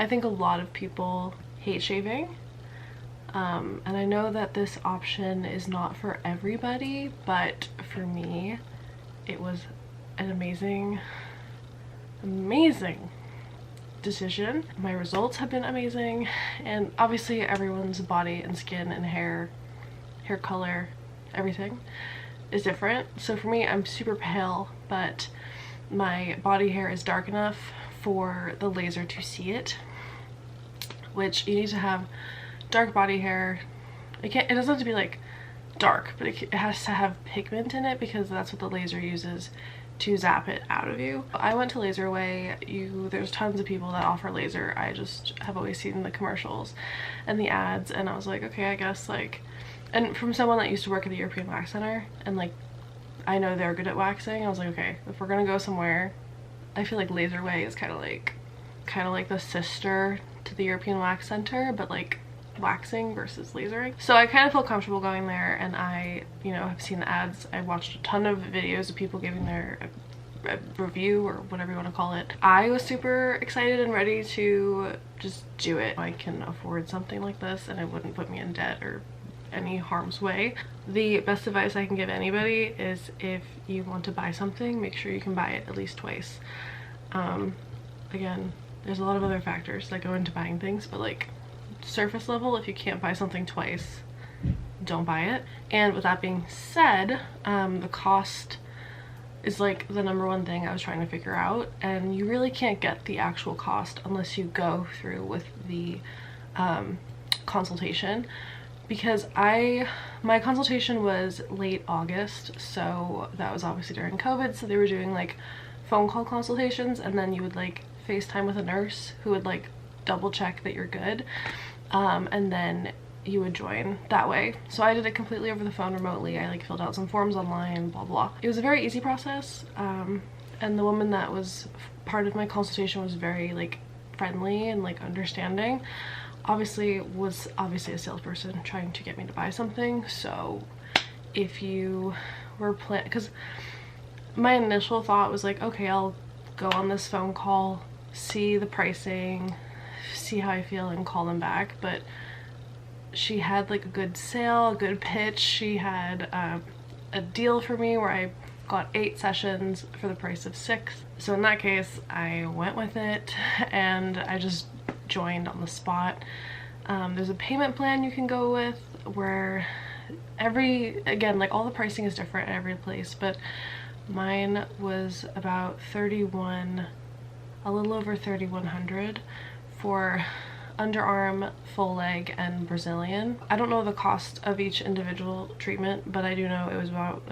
I think a lot of people hate shaving. And I know that this option is not for everybody, but for me, it was an amazing decision. My results have been amazing, and obviously everyone's body and skin and hair color, everything is different. So for me, I'm super pale, but my body hair is dark enough for the laser to see it, which you need to have dark body hair. It doesn't have to be like dark, but it has to have pigment in it because that's what the laser uses to zap it out of you. I went to laseraway. There's tons of people that offer laser. I just have always seen the commercials and the ads, and I was like, okay, I guess, like, and from someone that used to work at the European Wax Center, and like I know they're good at waxing, I was like, okay, if we're gonna go somewhere, I feel like laseraway is kind of like the sister to the European Wax Center, but like waxing versus lasering. So I kind of feel comfortable going there, and I, have seen the ads. I watched a ton of videos of people giving their review, or whatever you want to call it. I was super excited and ready to just do it. I can afford something like this, and it wouldn't put me in debt or any harm's way. The best advice I can give anybody is, if you want to buy something, make sure you can buy it at least twice. Again, there's a lot of other factors that go into buying things, but like, surface level, if you can't buy something twice, don't buy it. And with that being said, the cost is like the #1 thing I was trying to figure out, and you really can't get the actual cost unless you go through with the consultation, because my consultation was late August, so that was obviously during COVID, so they were doing like phone call consultations, and then you would like FaceTime with a nurse who would like double check that you're good, and then you would join that way. So I did it completely over the phone remotely. I like filled out some forms online, blah blah. It was a very easy process, and the woman that was part of my consultation was very like friendly and like understanding. Was obviously a salesperson trying to get me to buy something. So if you were because my initial thought was like, okay, I'll go on this phone call, see the pricing, see how I feel, and call them back. But she had like a good sale, a good pitch. She had a deal for me where I got 8 sessions for the price of 6. So in that case, I went with it, and I just joined on the spot. There's a payment plan you can go with where again, like all the pricing is different at every place, but mine was about a little over 3,100 for underarm, full leg, and Brazilian. I don't know the cost of each individual treatment, but I do know it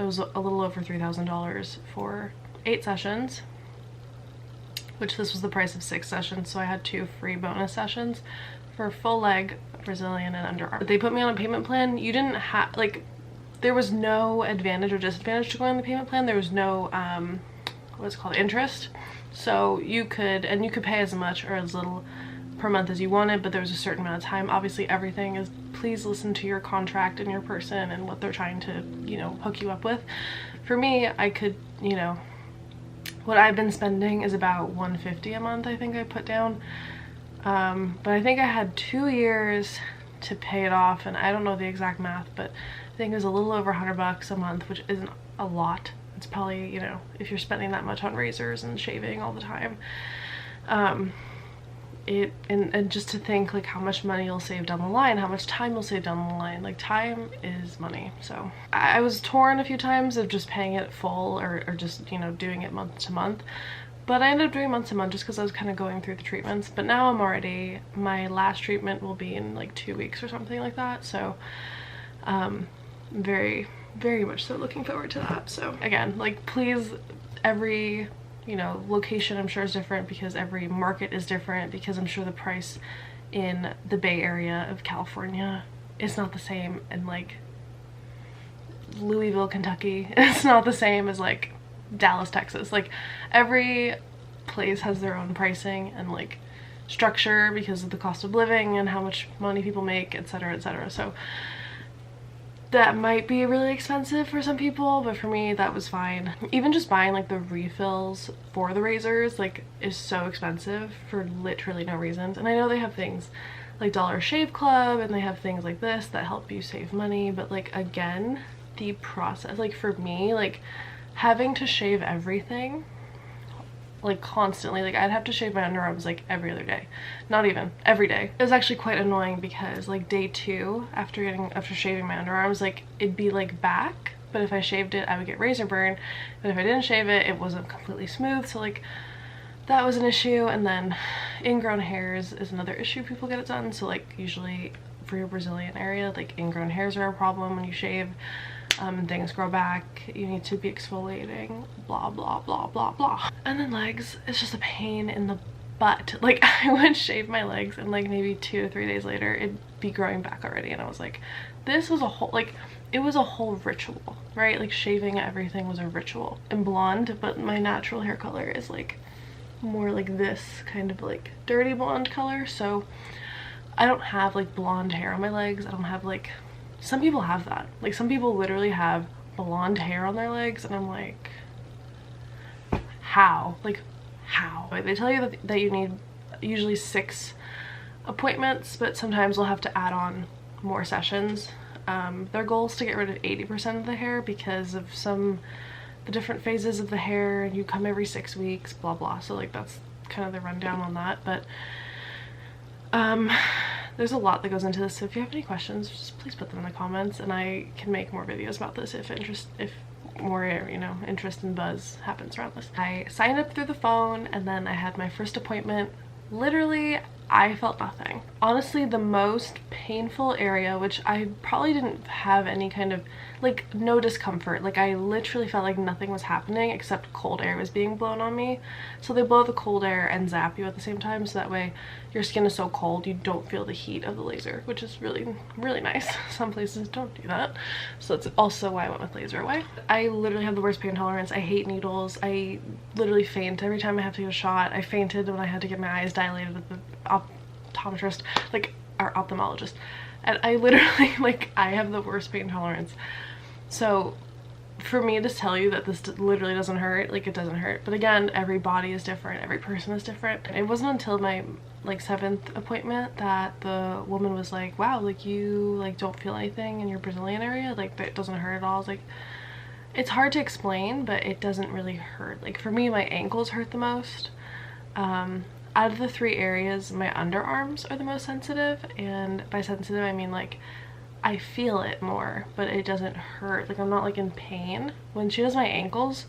was a little over $3,000 for 8 sessions, which this was the price of 6 sessions, so I had 2 free bonus sessions for full leg, Brazilian, and underarm. They put me on a payment plan. You didn't have, like, there was no advantage or disadvantage to going on the payment plan. There was no what's called interest, so you could pay as much or as little per month as you wanted, but there was a certain amount of time. Obviously everything is, please listen to your contract and your person and what they're trying to, hook you up with. For me, I could, what I've been spending is about $150 a month, I think I put down, but I think I had 2 years to pay it off, and I don't know the exact math, but I think it was a little over $100 a month, which isn't a lot. It's probably, if you're spending that much on razors and shaving all the time, and just to think like how much money you'll save down the line, how much time you'll save down the line. Like, time is money. So I was torn a few times of just paying it full or just doing it month to month, but I ended up doing month to month just because I was kind of going through the treatments. But now my last treatment will be in like 2 weeks or something like that, so very, very much so looking forward to that. So again, like, please, every location I'm sure is different, because every market is different, because I'm sure the price in the Bay Area of California is not the same, and like Louisville, Kentucky, it's not the same as like Dallas, Texas. Like, every place has their own pricing and like structure because of the cost of living and how much money people make, etc., etc. So that might be really expensive for some people, but for me that was fine. Even just buying like the refills for the razors like is so expensive for literally no reasons. And I know they have things like Dollar Shave Club and they have things like this that help you save money, but like again, the process, like for me, like having to shave everything like constantly, like I'd have to shave my underarms like every other day, not even every day. It was actually quite annoying because like day 2 after shaving my underarms, like it'd be like back, but if I shaved it I would get razor burn, but if I didn't shave it, it wasn't completely smooth, so like that was an issue. And then ingrown hairs is another issue people get it done, so like usually for your Brazilian area, like ingrown hairs are a problem when you shave. Things grow back, you need to be exfoliating, blah blah blah blah blah. And then legs, it's just a pain in the butt. Like I would shave my legs and like maybe 2 to 3 days later it'd be growing back already, and I was like, this was a whole, like it was a whole ritual, right? Like shaving everything was a ritual. I'm blonde, but my natural hair color is like more like this kind of like dirty blonde color, so I don't have like blonde hair on my legs. I don't have like, some people have that, like some people literally have blonde hair on their legs, and I'm like, how? Like how? Like, they tell you that you need usually 6 appointments, but sometimes we'll have to add on more sessions. Their goal is to get rid of 80% of the hair because of the different phases of the hair, and you come every 6 weeks, blah blah. So like that's kind of the rundown on that. But there's a lot that goes into this, so if you have any questions, just please put them in the comments and I can make more videos about this if more, you know, interest and buzz happens around this. I signed up through the phone and then I had my first appointment. Literally I felt nothing. Honestly, the most painful area, which I probably didn't have any kind of like no discomfort, like I literally felt like nothing was happening except cold air was being blown on me. So they blow the cold air and zap you at the same time, so that way your skin is so cold you don't feel the heat of the laser, which is really nice. Some places don't do that, so that's also why I went with laseraway. I literally have the worst pain tolerance. I hate needles. I literally faint every time I have to get a shot. I fainted when I had to get my eyes dilated with the optometrist, like our ophthalmologist, and I literally like I have the worst pain tolerance. So for me to tell you that this literally doesn't hurt, like it doesn't hurt. But again, every body is different, every person is different. It wasn't until my like 7th appointment that the woman was like, wow, like you like don't feel anything in your Brazilian area, like that doesn't hurt at all. I was like, it's hard to explain, but it doesn't really hurt. Like for me, my ankles hurt the most. Out of the 3 areas, my underarms are the most sensitive, and by sensitive I mean like I feel it more, but it doesn't hurt. Like I'm not like in pain. When she does my ankles,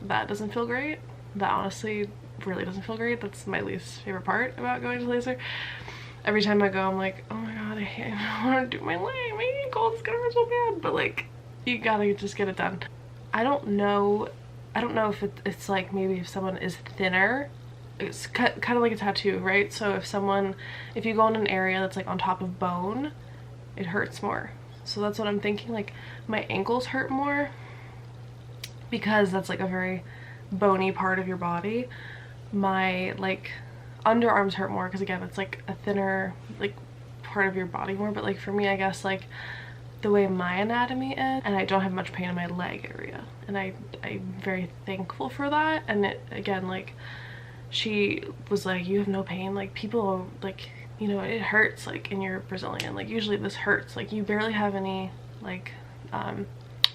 that doesn't feel great. That honestly really doesn't feel great. That's my least favorite part about going to laser. Every time I go, I'm like, oh my god, I want to do my leg, my ankle, it's gonna hurt so bad. But like, you gotta just get it done. I don't know if it's like maybe if someone is thinner, it's kind of like a tattoo, right? So if you go in an area that's like on top of bone, it hurts more. So that's what I'm thinking, like my ankles hurt more because that's like a very bony part of your body. My like underarms hurt more because again it's like a thinner like part of your body more, but like for me, I guess like the way my anatomy is, and I don't have much pain in my leg area, and I'm very thankful for that. And it again, like she was like, you have no pain, like people like, you know, it hurts like in your Brazilian, like usually this hurts, like you barely have any like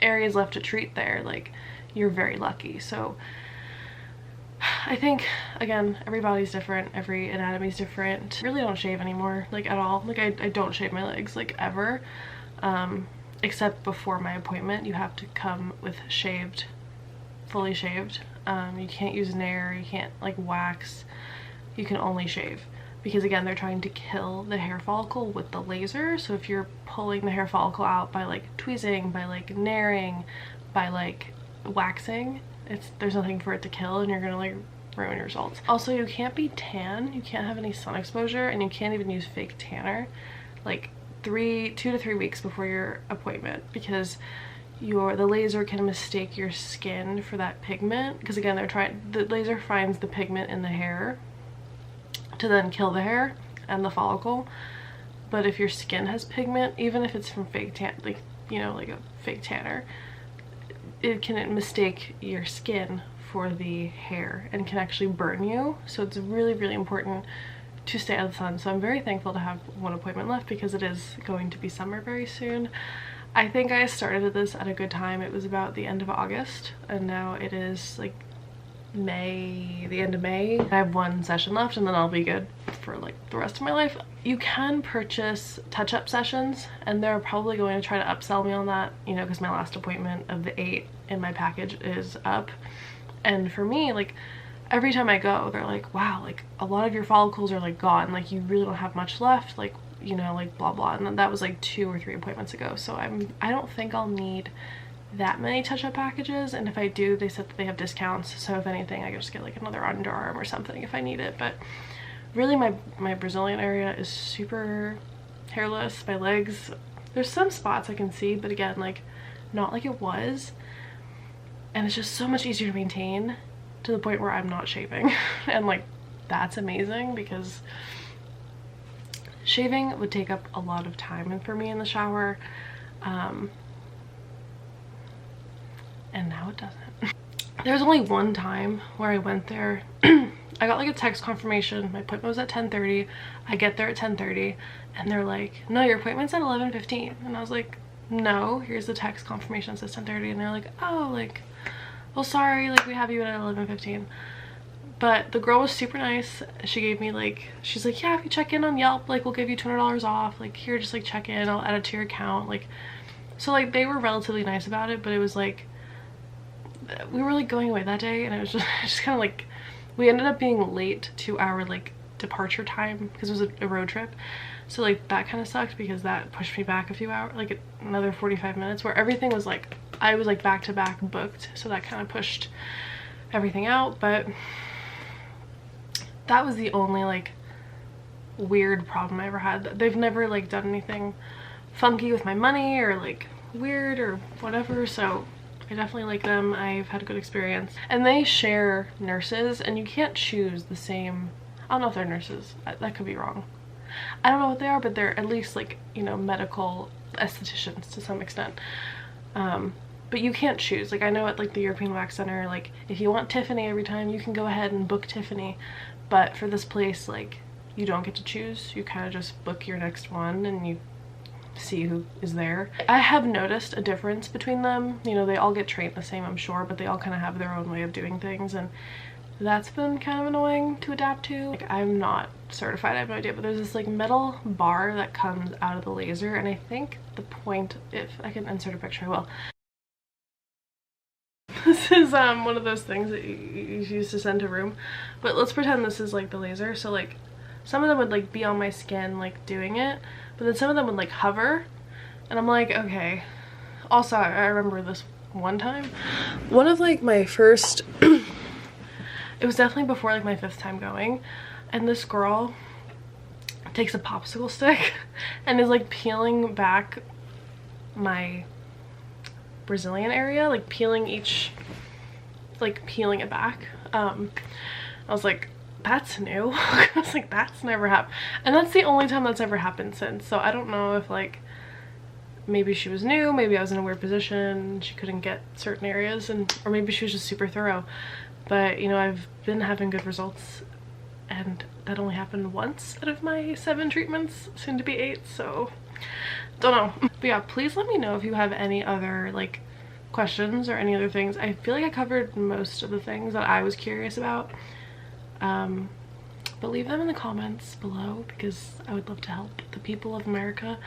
areas left to treat there, like you're very lucky. So I think again, everybody's different, every anatomy is different. I really don't shave anymore, like at all. Like I don't shave my legs like ever, except before my appointment. You have to come with shaved, fully shaved. You can't use nair, you can't like wax, you can only shave. Because again, they're trying to kill the hair follicle with the laser. So if you're pulling the hair follicle out by like tweezing, by like nairing, by like waxing, there's nothing for it to kill, and you're gonna like ruin your results. Also, you can't be tan, you can't have any sun exposure, and you can't even use fake tanner like 2 to 3 weeks before your appointment, because the laser can mistake your skin for that pigment. Because again, the laser finds the pigment in the hair to then kill the hair and the follicle. But if your skin has pigment, even if it's from fake tan, like you know, like a fake tanner, it can mistake your skin for the hair and can actually burn you. So it's really, really important to stay out of the sun. So I'm very thankful to have one appointment left because it is going to be summer very soon. I think I started this at a good time. It was about the end of August and now it is like May, the end of May. I have one session left and then I'll be good for like the rest of my life. You can purchase touch-up sessions and they're probably going to try to upsell me on that, you know, because my last appointment of the 8 in my package is up. And for me, like, every time I go, they're like, wow, like a lot of your follicles are like gone, like you really don't have much left, like, you know, like blah blah. And then that was like 2 or 3 appointments ago, so I don't think I'll need that many touch-up packages, and if I do, they said that they have discounts, so if anything I could just get like another underarm or something if I need it. But really my Brazilian area is super hairless. My legs, there's some spots I can see, but again, like not like it was, and it's just so much easier to maintain to the point where I'm not shaving and like that's amazing because shaving would take up a lot of time for me in the shower, and now it doesn't. There was only one time where I went there. I got like a text confirmation. My appointment was at 10:30. I get there at 10:30 and they're like, no, your appointment's at 11:15. And I was like, no, here's the text confirmation that says 10:30. And they're like, oh, like, well, sorry, like we have you at 11:15. But the girl was super nice. She gave me like, she's like, yeah, if you check in on Yelp, like we'll give you $200 off, like here, just like check in, I'll add it to your account. Like, so like they were relatively nice about it, but it was like, we were like going away that day and it was just kind of like, we ended up being late to our like departure time because it was a road trip. So like that kind of sucked because that pushed me back a few hours, like another 45 minutes, where everything was like, I was like back to back booked, so that kind of pushed everything out. But that was the only like weird problem I ever had. They've never like done anything funky with my money or like weird or whatever, so I definitely like them. I've had a good experience. And they share nurses and you can't choose the same, I don't know if they're nurses, that could be wrong. I don't know what they are, but they're at least like, you know, medical estheticians to some extent. But you can't choose. Like I know at like the European Wax Center, like if you want Tiffany every time, you can go ahead and book Tiffany. But for this place, like you don't get to choose. You kind of just book your next one and you see who is there. I have noticed a difference between them. You know, they all get trained the same, I'm sure, but they all kind of have their own way of doing things, and that's been kind of annoying to adapt to. Like I'm not certified, I have no idea, but there's this like metal bar that comes out of the laser, and I think the point, if I can insert a picture I will. This is one of those things that you use to send to room, but let's pretend this is like the laser. So like some of them would like be on my skin like doing it, but then some of them would like hover, and I'm like, okay. Also, I remember this one time, one of like my first it was definitely before like my 5th time going, and this girl takes a popsicle stick and is like peeling back my Brazilian area, like peeling it back. I was like, that's new. I was like, that's never happened, and that's the only time that's ever happened since. So I don't know if like maybe she was new, maybe I was in a weird position, she couldn't get certain areas, and or maybe she was just super thorough. But you know, I've been having good results, and that only happened once out of my 7 treatments, soon to be 8, so don't know. But yeah, please let me know if you have any other like questions or any other things. I feel like I covered most of the things that I was curious about, but leave them in the comments below because I would love to help the people of America.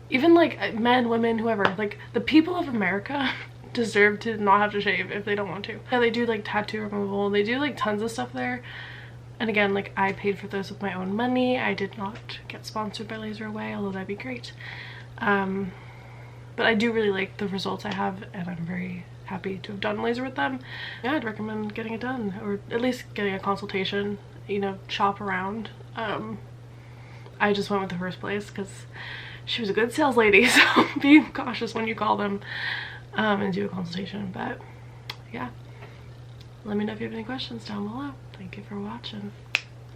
Even like men, women, whoever, like the people of America deserve to not have to shave if they don't want to. Yeah, they do like tattoo removal, they do like tons of stuff there. And again, like I paid for this with my own money. I did not get sponsored by laseraway, although that'd be great. But I do really like the results I have, and I'm very happy to have done laser with them. Yeah, I'd recommend getting it done, or at least getting a consultation, you know, shop around. I just went with the first place because she was a good sales lady, so be cautious when you call them and do a consultation. But yeah, let me know if you have any questions down below. Thank you for watching.